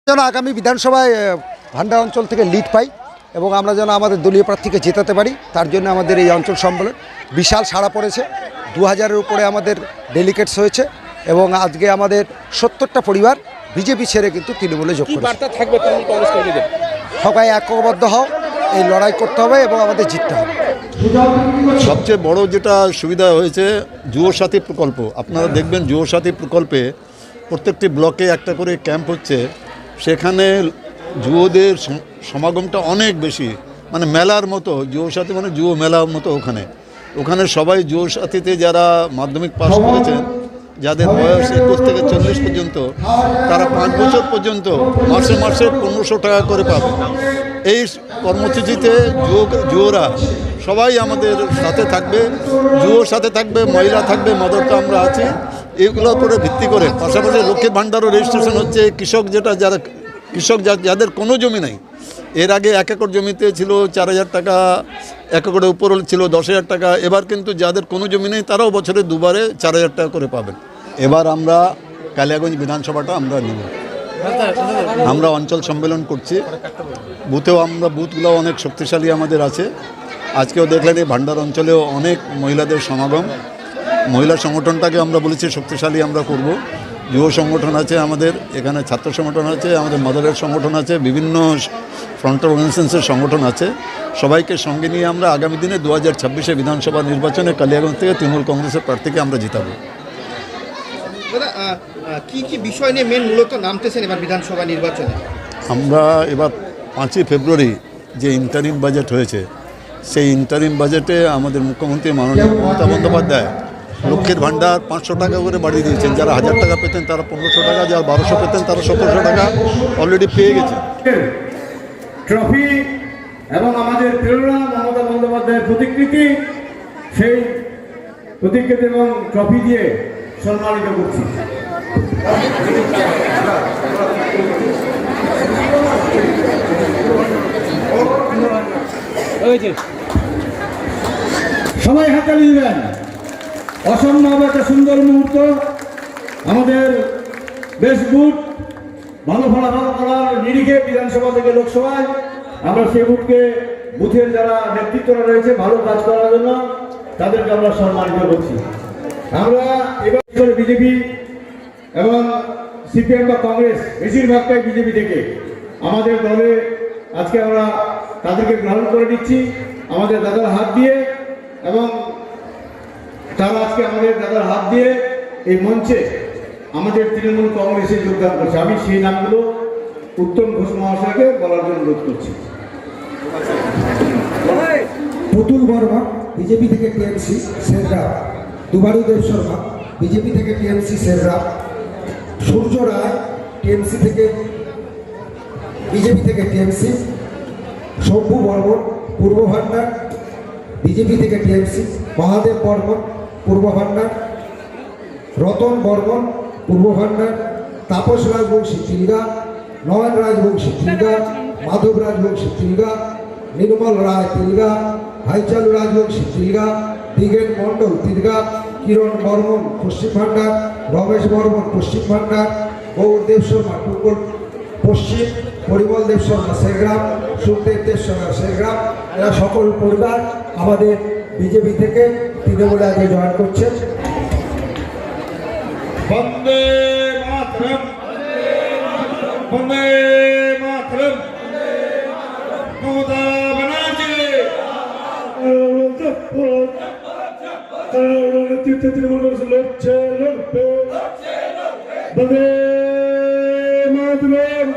যেন আগামী বিধানসভায় ভান্ডার অঞ্চল থেকে লিড পাই এবং আমরা যেন আমাদের দলীয় প্রার্থীকে জেতাতে পারি, তার জন্য আমাদের এই অঞ্চল সম্মেলন বিশাল সাড়া পড়েছে। 2000-এর উপরে আমাদের ডেলিগেটস হয়েছে এবং আজকে আমাদের 70টা পরিবার বিজেপি ছেড়ে কিন্তু তৃণমূলে যোগ করেছে। সবাই ঐক্যবদ্ধ হও, এই লড়াই করতে হবে এবং আমাদের জিততে হবে। সবচেয়ে বড় যেটা সুবিধা হয়েছে যুবসাথী প্রকল্প। আপনারা দেখবেন যুবসাথী প্রকল্পে প্রত্যেকটি ব্লকে একটা করে ক্যাম্প হচ্ছে, সেখানে যুবদের সমাগমটা অনেক বেশি, মানে মেলার মতো। যুবসাথী মানে যুব মেলার মতো। ওখানে সবাই যুবসাথীতে যারা মাধ্যমিক পাস করেছেন, যাদের বয়স 21 থেকে 40 পর্যন্ত, তারা 5 বছর পর্যন্ত মাসে মাসে 1500 টাকা করে পাবে। এই কর্মসূচিতে যুবরা সবাই আমাদের সাথে থাকবে, যুবর সাথে থাকবে, মহিলা থাকবে, মদরটা আমরা আছি। এইগুলোর উপরে ভিত্তি করে পাশাপাশি লক্ষ্মীর ভাণ্ডারও রেজিস্ট্রেশন হচ্ছে। কৃষক যাদের কোনো জমি নেই, এর আগে 1 একর জমিতে ছিল 4000 টাকা, 1 একরের উপর ছিল 10,000 টাকা। এবার কিন্তু যাদের কোনো জমি নেই তারাও বছরে দুবারে 4000 টাকা করে পাবেন। এবার আমরা কালিয়াগঞ্জ বিধানসভাটা আমরা নেব। আমরা অঞ্চল সম্মেলন করছি, বুথগুলো অনেক শক্তিশালী আমাদের আছে। আজকেও দেখলেন এই ভান্ডার অঞ্চলেও অনেক মহিলাদের সমাগম। মহিলা সংগঠনটাকে আমরা বলেছি শক্তিশালী আমরা করব। যুব সংগঠন আছে আমাদের এখানে, ছাত্র সংগঠন আছে আমাদের, মাদারের সংগঠন আছে, বিভিন্ন ফ্রন্টাল অর্গানাইজেশনের সংগঠন আছে। সবাইকে সঙ্গে নিয়ে আমরা আগামী দিনে 2026-এ বিধানসভা নির্বাচনে কালিয়াগঞ্জ থেকে তৃণমূল কংগ্রেসের প্রার্থীকে আমরা জিতাবো। কি বিষয় নিয়ে মূলত নামতেছেন এবার বিধানসভা নির্বাচনে? আমরা এবার 5ই ফেব্রুয়ারি যে ইন্টারিম বাজেট হয়েছে, সেই ইন্টারিম বাজেটে আমাদের মুখ্যমন্ত্রী মাননীয় মমতা বন্দ্যোপাধ্যায় লক্ষ্মীর ভাণ্ডার 500 টাকা করে বাড়িয়ে দিয়েছেন। যারা 1000 টাকা পেতেন তারা 1500 টাকা, যারা 1200 পেতেন তারা 1700 টাকা অলরেডি পেয়ে গেছে। ট্রফি এবং আমাদের প্রেরণা মমতা বন্দ্যোপাধ্যায়ের প্রতিকৃতি, সেই প্রতিকৃতি এবং ট্রফি দিয়ে সম্মানিত করছি। সবাই হাততালি দিবেন। অসম্ভব একটা সুন্দর মুহূর্ত। আমাদের বেশ গুড ভালো ফলাফল করার নিরিখে বিধানসভা থেকে লোকসভায় আমরা সেই বুথের যারা নেতৃত্বরা রয়েছে ভালো কাজ করার জন্য তাদেরকে আমরা সম্মানিত করছি। আমরা এবার বিজেপি এবং সিপিএম বা কংগ্রেস বেশিরভাগটাই বিজেপি থেকে আমাদের দলে আজকে আমরা তাদেরকে গ্রহণ করে নিচ্ছি আমাদের দাদার হাত দিয়ে, এবং তারা আজকে আমাদের দাদার হাত দিয়ে এই মঞ্চে আমাদের তৃণমূল কংগ্রেসে যোগদান করছে। আমি সেই নামগুলো উত্তম ঘোষ মহাশয়কে বলার জন্য অনুরোধ করছি। পুতুল বর্মা বিজেপি থেকে টিএমসি সেররা, দুবারুদেব শর্মা বিজেপি থেকে টিএমসি সেররা, সূর্য রায় টিএমসি থেকে বিজেপি থেকে টিএমসি, শম্ভু বর্মন পূর্ব ভান্ডার বিজেপি থেকে টিএমসি, মহাদেব বর্মন পূর্ব ভান্ডার, রতন বর্মন পূর্ব ভান্ডার, তাপস রাজবংশী তিলগা, নয়ন রাজবংশী তিলগা, মাধব রাজবংশী তিলগা, নির্মল রায় তিলগা, ভাইচালু রাজবংশী তিলগা, দিগেন মণ্ডল তিলগা, কিরণ বর্মন পশ্চিম ভান্ডার, রমেশ বর্মন পশ্চিম ভান্ডার, গৌরদেব শর্মা টুকল পশ্চিম, পরিমল দেব শর্মা শেরগ্রাম, সুখদেব দেব শর্মা শেরগ্রাম। এরা সকল পরিবার আমাদের বিজেপি থেকে তৃণমূলে আগে জয়েন করছে। বন্দে মাতরম, বন্দে মাতরম, মমতা ব্যানার্জি তৃণমূল লড়ছে, লড়বে, বন্দে মাতরম।